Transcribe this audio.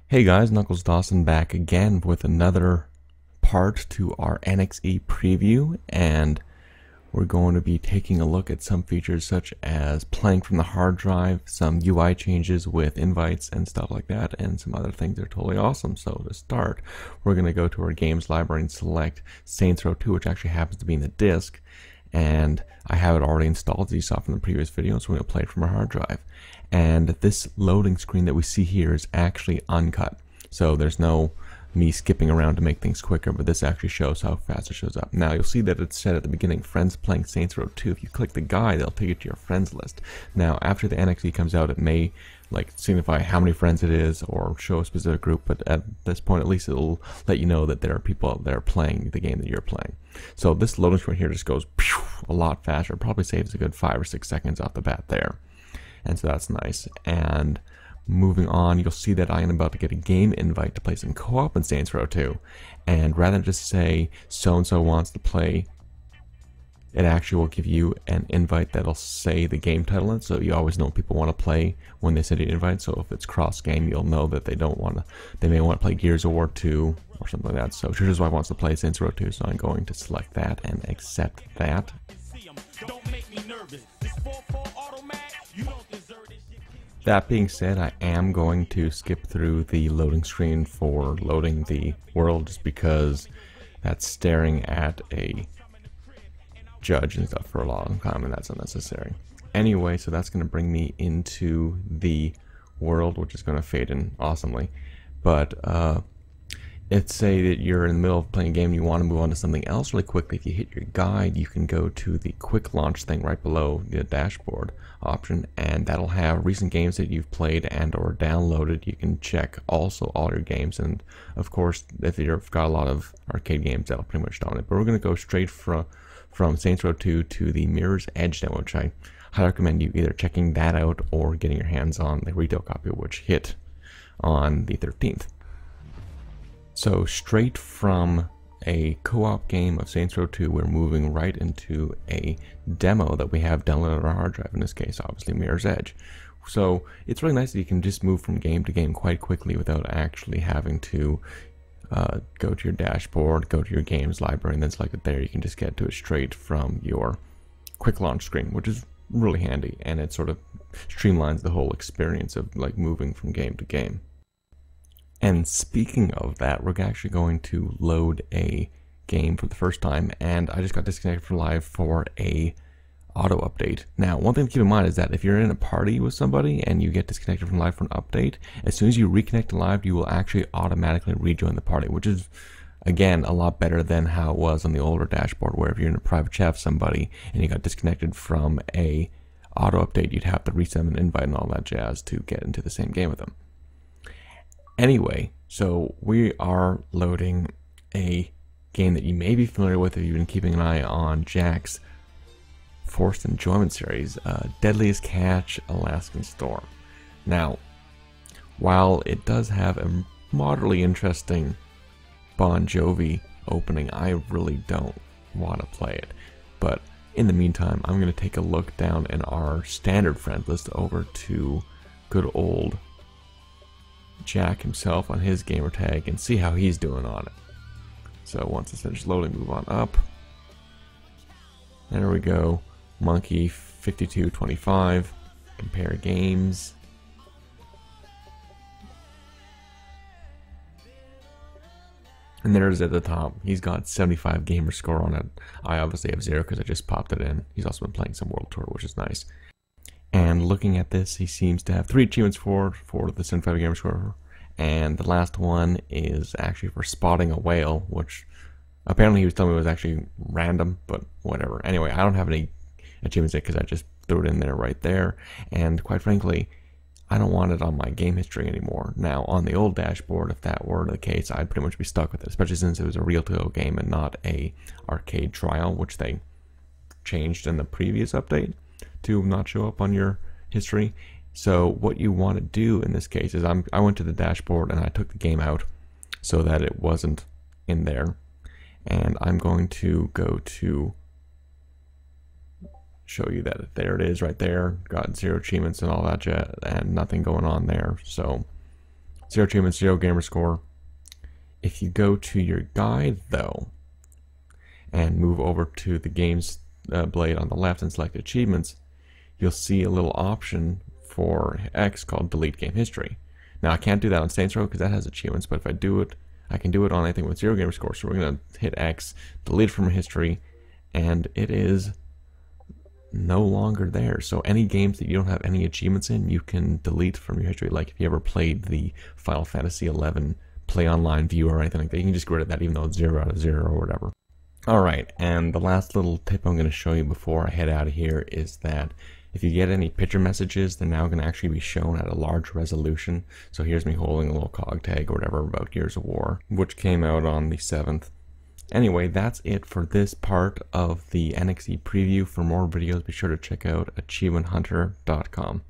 Hey guys, Knuckles Dawson back again with another part to our NXE preview, and we're going to be taking a look at some features such as playing from the hard drive, some UI changes with invites and stuff like that, and some other things that are totally awesome. So to start, we're going to go to our games library and select Saints Row 2, which actually happens to be in the disk, and I have it already installed as you saw from the previous video, so we're going to play it from our hard drive. And this loading screen that we see here is actually uncut, so there's no me skipping around to make things quicker, but this actually shows how fast it shows up. Now you'll see that it said at the beginning, friends playing Saints Row 2. If you click the guide, they'll take you to your friends list. Now after the NXE comes out, it may signify how many friends it is or show a specific group, but at this point at least it'll let you know that there are people out there playing the game that you're playing. So this loading screen here just goes a lot faster. It probably saves a good 5 or 6 seconds off the bat there. And so that's nice. And moving on, you'll see that I am about to get a game invite to play some co-op in Saints Row 2. And rather than just say so-and-so wants to play, it actually will give you an invite that'll say the game title in it, so you always know what people want to play when they send you an invite. So if it's cross-game, you'll know that they may want to play Gears of War 2 or something like that. So Trisha's wife wants to play Saints Row 2, so I'm going to select that and accept that. That being said, I am going to skip through the loading screen for loading the world just because that's staring at a judge and stuff for a long time, and that's unnecessary. Anyway, so that's going to bring me into the world, which is going to fade in awesomely. But let's say that you're in the middle of playing a game and you want to move on to something else really quickly. If you hit your guide, you can go to the quick launch thing right below the dashboard option, and that'll have recent games that you've played and or downloaded. You can check also all your games, and of course if you've got a lot of arcade games, that'll pretty much down it. But we're going to go straight from Saints Row 2 to the Mirror's Edge demo, which I highly recommend you either checking that out or getting your hands on the retail copy, which hit on the 13th. So straight from a co-op game of Saints Row 2, we're moving right into a demo that we have downloaded on our hard drive, in this case obviously Mirror's Edge. So it's really nice that you can just move from game to game quite quickly without actually having to go to your dashboard, go to your games library, and then select it there. You can just get to it straight from your quick launch screen, which is really handy, and it sort of streamlines the whole experience of moving from game to game. And speaking of that, we're actually going to load a game for the first time, and I just got disconnected from live for a auto update. Now, one thing to keep in mind is that if you're in a party with somebody and you get disconnected from live for an update, as soon as you reconnect to live, you will actually automatically rejoin the party, which is, again, a lot better than how it was on the older dashboard, where if you're in a private chat with somebody and you got disconnected from a auto update, you'd have to resend an invite and all that jazz to get into the same game with them. Anyway, so we are loading a game that you may be familiar with if you've been keeping an eye on Jack's Forced Enjoyment series, Deadliest Catch Alaskan Storm. Now, while it does have a moderately interesting Bon Jovi opening, I really don't want to play it. But in the meantime, I'm going to take a look down in our standard friend list over to good old Jack himself on his gamer tag and see how he's doing on it. So once it's finished loading, move on up. There we go. Monkey 5225. Compare games. And there's at the top. He's got 75 gamer score on it. I obviously have 0 because I just popped it in. He's also been playing some World Tour, which is nice. And looking at this, he seems to have 3 achievements for the 75 gamer score, and the last one is actually for spotting a whale, which apparently he was telling me was actually random, but whatever. Anyway, I don't have any achievements yet because I just threw it in there right there, and quite frankly, I don't want it on my game history anymore. Now, on the old dashboard, if that were the case, I'd pretty much be stuck with it, especially since it was a real-to-go game and not a arcade trial, which they changed in the previous update to not show up on your history. So what you want to do in this case is I went to the dashboard and I took the game out so that it wasn't in there, and I'm going to go to show you that there it is right there. Got 0 achievements and all that and nothing going on there. So 0 achievements, 0 gamer score. If you go to your guide though, and move over to the games blade on the left and select achievements, you'll see a little option for X called delete game history. Now I can't do that on Saints Row because that has achievements, but if I do it, I can do it on anything with 0 gamer score. So we're going to hit X, delete from history, and it is no longer there. So any games that you don't have any achievements in, you can delete from your history. Like if you ever played the Final Fantasy XI play online view or anything like that, you can just get rid of that even though it's 0 out of 0 or whatever. Alright, and the last little tip I'm going to show you before I head out of here is that if you get any picture messages, they're now going to actually be shown at a large resolution. So here's me holding a little cog tag or whatever about Gears of War, which came out on the 7th. Anyway, that's it for this part of the NXE preview. For more videos, be sure to check out achievementhunter.com.